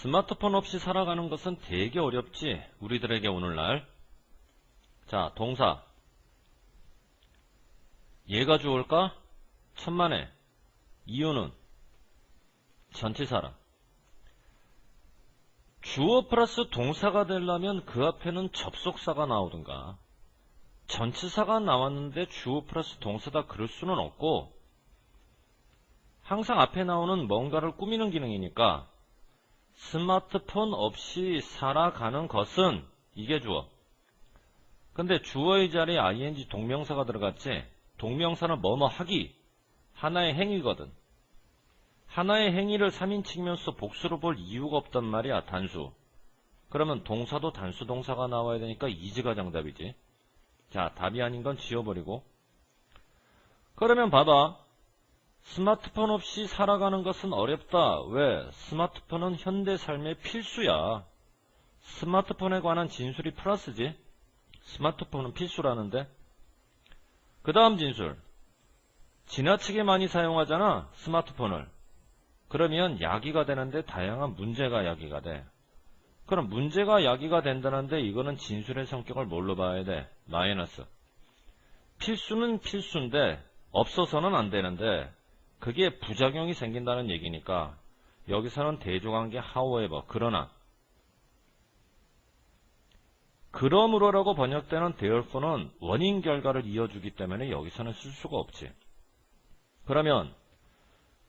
스마트폰 없이 살아가는 것은 되게 어렵지, 우리들에게 오늘날. 자, 동사. 얘가 주어일까? 천만에. 이유는 전치사라. 주어 플러스 동사가 되려면 그 앞에는 접속사가 나오든가, 전치사가 나왔는데 주어 플러스 동사다 그럴 수는 없고, 항상 앞에 나오는 뭔가를 꾸미는 기능이니까 스마트폰 없이 살아가는 것은 이게 주어. 근데 주어의 자리에 ing 동명사가 들어갔지. 동명사는 뭐뭐 하기, 하나의 행위거든. 하나의 행위를 3인칭이면서 복수로 볼 이유가 없단 말이야, 단수. 그러면 동사도 단수 동사가 나와야 되니까 is가 정답이지. 자, 답이 아닌 건 지워버리고. 그러면 봐봐. 스마트폰 없이 살아가는 것은 어렵다. 왜? 스마트폰은 현대 삶의 필수야. 스마트폰에 관한 진술이 플러스지. 스마트폰은 필수라는데. 그 다음 진술. 지나치게 많이 사용하잖아, 스마트폰을. 그러면 야기가 되는데 다양한 문제가 야기가 돼. 그럼 문제가 야기가 된다는데 이거는 진술의 성격을 뭘로 봐야 돼? 마이너스. 필수는 필수인데 없어서는 안 되는데 그게 부작용이 생긴다는 얘기니까 여기서는 대조관계 however, 그러나. 그러므로라고 번역되는 therefore는 원인 결과를 이어주기 때문에 여기서는 쓸 수가 없지. 그러면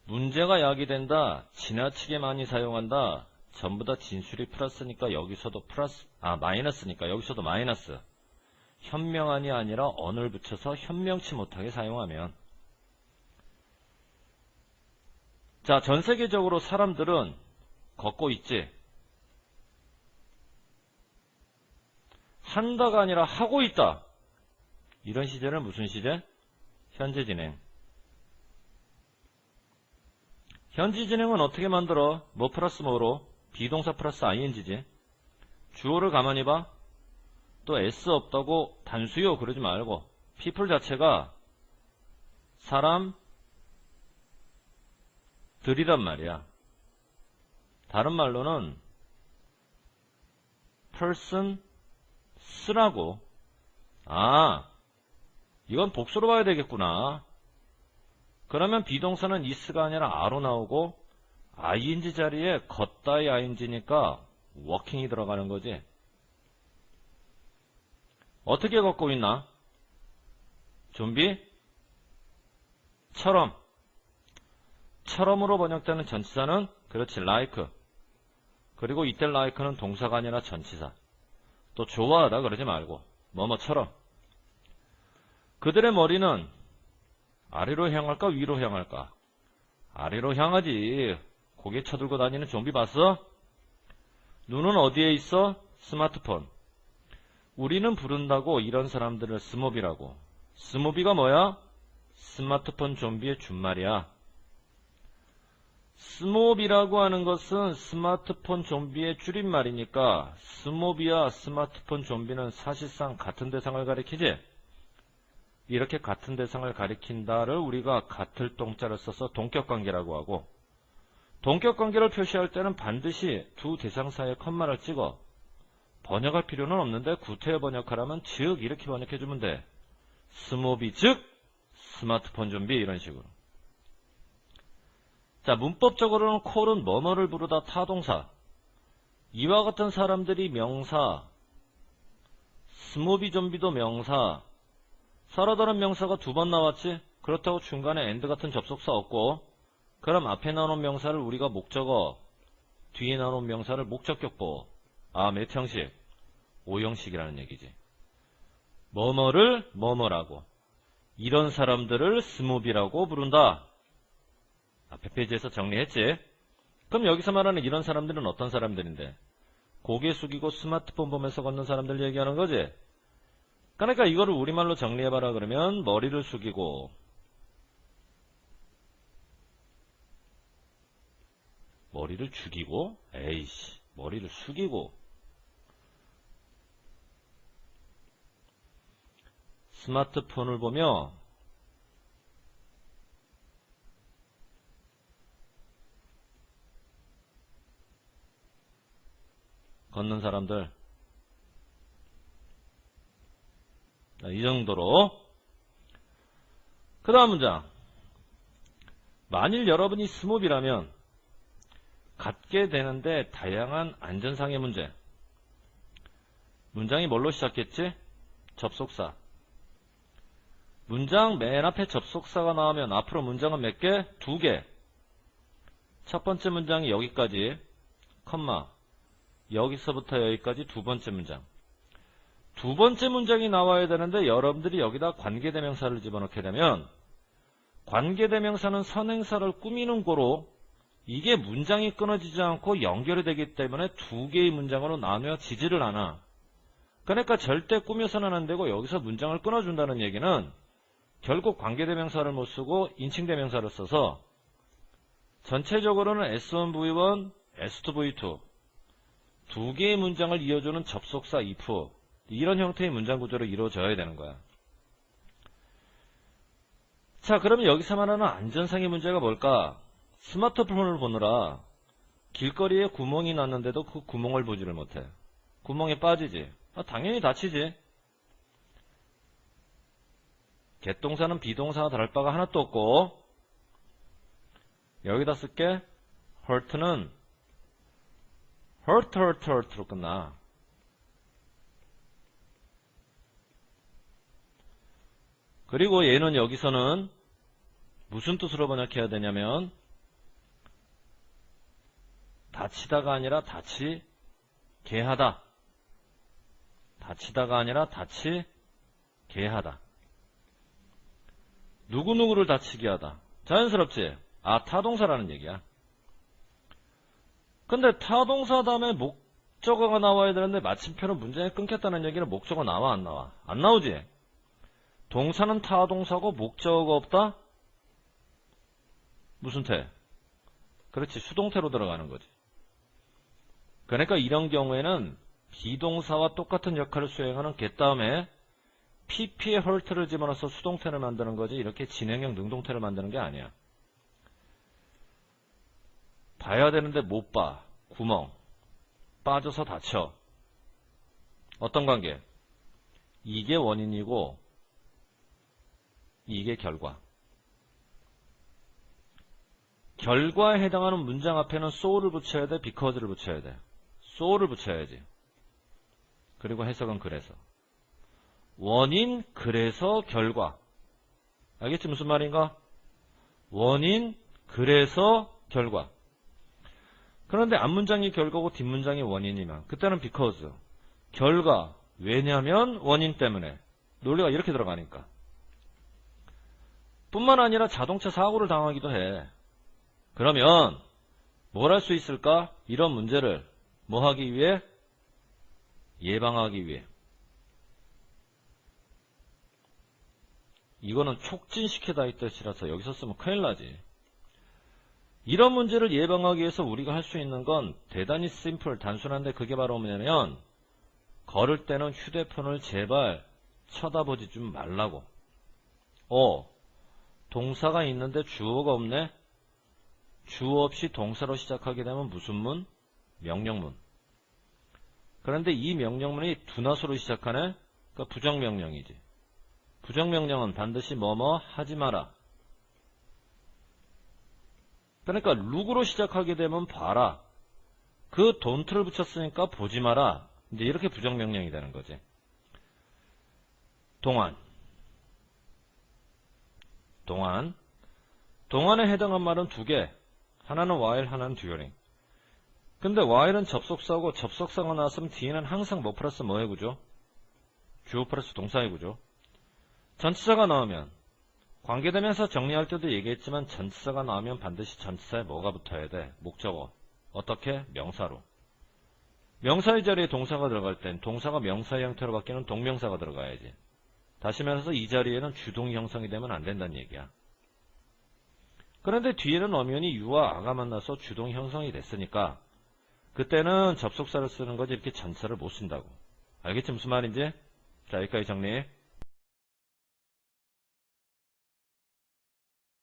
문제가 야기된다, 지나치게 많이 사용한다, 전부 다 진술이 플러스니까 여기서도 마이너스니까 여기서도 마이너스. 현명한이 아니라 언을 붙여서 현명치 못하게 사용하면. 자, 전 세계적으로 사람들은 걷고 있지. 한다가 아니라 하고 있다. 이런 시제는 무슨 시제? 현재 진행. 현재 진행은 어떻게 만들어? 뭐 플러스 뭐로? 비동사 플러스 ing지. 주어를 가만히 봐. 또 s 없다고 단수요 그러지 말고 people 자체가 사람들이란 말이야. 다른 말로는 persons라고. 아, 이건 복수로 봐야 되겠구나. 그러면 비동사는 is가 아니라 a로 나오고 ing 자리에 걷다의 ing니까 walking이 들어가는 거지. 어떻게 걷고 있나? 좀비처럼. 처럼으로 번역되는 전치사는 그렇지, like. 그리고 이때 like는 동사가 아니라 전치사. 또 좋아하다 그러지 말고 뭐뭐처럼. 그들의 머리는 아래로 향할까 위로 향할까? 아래로 향하지. 고개 쳐들고 다니는 좀비 봤어? 눈은 어디에 있어? 스마트폰. 우리는 부른다고 이런 사람들을 스모비라고. 스모비가 뭐야? 스마트폰 좀비의 준말이야. 스모비라고 하는 것은 스마트폰 좀비의 줄임말이니까 스모비와 스마트폰 좀비는 사실상 같은 대상을 가리키지. 이렇게 같은 대상을 가리킨다를 우리가 같을 동자를 써서 동격관계라고 하고, 동격관계를 표시할 때는 반드시 두 대상 사이에 컴마를 찍어. 번역할 필요는 없는데 구태여 번역하라면 즉 이렇게 번역해주면 돼. 스모비 즉 스마트폰 좀비 이런 식으로. 자, 문법적으로는 콜은 뭐뭐를 부르다 타동사. 이와 같은 사람들이 명사, 스모비 좀비도 명사. 살아다는 명사가 두 번 나왔지? 그렇다고 중간에 and 같은 접속사 없고, 그럼 앞에 나오는 명사를 우리가 목적어, 뒤에 나오는 명사를 목적격보. 몇 형식? 5형식이라는 얘기지. 뭐뭐를 뭐뭐라고. 이런 사람들을 스모비라고 부른다. 앞에 페이지에서 정리했지? 그럼 여기서 말하는 이런 사람들은 어떤 사람들인데? 고개 숙이고 스마트폰 보면서 걷는 사람들 얘기하는 거지? 그러니까 이거를 우리말로 정리해봐라 그러면 머리를 숙이고, 머리를 죽이고, 에이씨, 머리를 숙이고, 스마트폰을 보며 걷는 사람들. 자, 이 정도로. 그 다음 문장. 만일 여러분이 스몹이라면 갖게 되는데 다양한 안전상의 문제. 문장이 뭘로 시작했지? 접속사. 문장 맨 앞에 접속사가 나오면 앞으로 문장은 몇 개? 2개. 첫 번째 문장이 여기까지, 컴마. 여기서부터 여기까지 두 번째 문장. 두 번째 문장이 나와야 되는데 여러분들이 여기다 관계대명사를 집어넣게 되면 관계대명사는 선행사를 꾸미는 거로 이게 문장이 끊어지지 않고 연결이 되기 때문에 두 개의 문장으로 나뉘어지지를 않아. 그러니까 절대 꾸며서는 안 되고 여기서 문장을 끊어준다는 얘기는 결국 관계대명사를 못 쓰고 인칭대명사를 써서 전체적으로는 S1V1, S2V2 두 개의 문장을 이어주는 접속사 if 이런 형태의 문장 구조로 이루어져야 되는 거야. 자, 그러면 여기서 말하는 안전상의 문제가 뭘까? 스마트폰을 보느라 길거리에 구멍이 났는데도 그 구멍을 보지를 못해. 구멍에 빠지지. 당연히 다치지. 개동사는 비동사가 다를 바가 하나도 없고 여기다 쓸게 hurt는 hurt로 끝나. 그리고 얘는 여기서는 무슨 뜻으로 번역해야 되냐면 다치다가 아니라 다치게 하다. 다치다가 아니라 다치게 하다. 누구누구를 다치게 하다. 자연스럽지? 타동사라는 얘기야. 근데 타동사 다음에 목적어가 나와야 되는데 마침표는 문장이 끊겼다는 얘기는 목적어 나와 안 나와? 안 나오지? 동사는 타동사고 목적어가 없다? 무슨 태? 그렇지, 수동태로 들어가는 거지. 그러니까 이런 경우에는 비동사와 똑같은 역할을 수행하는 get 다음에 pp에 hurt를 집어넣어서 수동태를 만드는 거지 이렇게 진행형 능동태를 만드는 게 아니야. 봐야 되는데 못 봐. 구멍. 빠져서 다쳐. 어떤 관계? 이게 원인이고 이게 결과. 결과에 해당하는 문장 앞에는 so를 붙여야 돼, because를 붙여야 돼. so를 붙여야지. 그리고 해석은 그래서. 원인, 그래서, 결과. 알겠지? 무슨 말인가? 원인, 그래서, 결과. 그런데 앞문장이 결과고 뒷문장이 원인이면 그때는 because. 결과. 왜냐면 원인 때문에. 논리가 이렇게 들어가니까. 뿐만 아니라 자동차 사고를 당하기도 해. 그러면 뭘 할 수 있을까? 이런 문제를 뭐 하기 위해? 예방하기 위해. 이거는 촉진시키다 이 뜻이라서 여기서 쓰면 큰일 나지. 이런 문제를 예방하기 위해서 우리가 할 수 있는 건 대단히 심플, 단순한데 그게 바로 뭐냐면 걸을 때는 휴대폰을 제발 쳐다보지 좀 말라고. 동사가 있는데 주어가 없네? 주어 없이 동사로 시작하게 되면 무슨 문? 명령문. 그런데 이 명령문이 두나소로 시작하네? 그러니까 부정명령이지. 부정명령은 반드시 뭐뭐 하지 마라. 그러니까 룩으로 시작하게 되면 봐라. 그 don't를 붙였으니까 보지 마라. 이제 이렇게 부정명령이 되는 거지. 동안에 해당한 말은 두 개. 하나는 while, 하나는 during. 근데 while은 접속사고 접속사가 나왔으면 뒤에는 항상 뭐 플러스 뭐의 구조? 주어 플러스 동사의 구조. 전치사가 나오면 관계대명사 정리할 때도 얘기했지만 전치사가 나오면 반드시 전치사에 뭐가 붙어야 돼? 목적어. 어떻게? 명사로. 명사의 자리에 동사가 들어갈 땐 동사가 명사의 형태로 바뀌는 동명사가 들어가야지. 다시 말해서 이 자리에는 주동이 형성이 되면 안 된다는 얘기야. 그런데 뒤에는 엄연히 유와 아가 만나서 주동이 형성이 됐으니까 그때는 접속사를 쓰는 거지 이렇게 전치사를 못 쓴다고. 알겠지 무슨 말인지? 자, 여기까지 정리.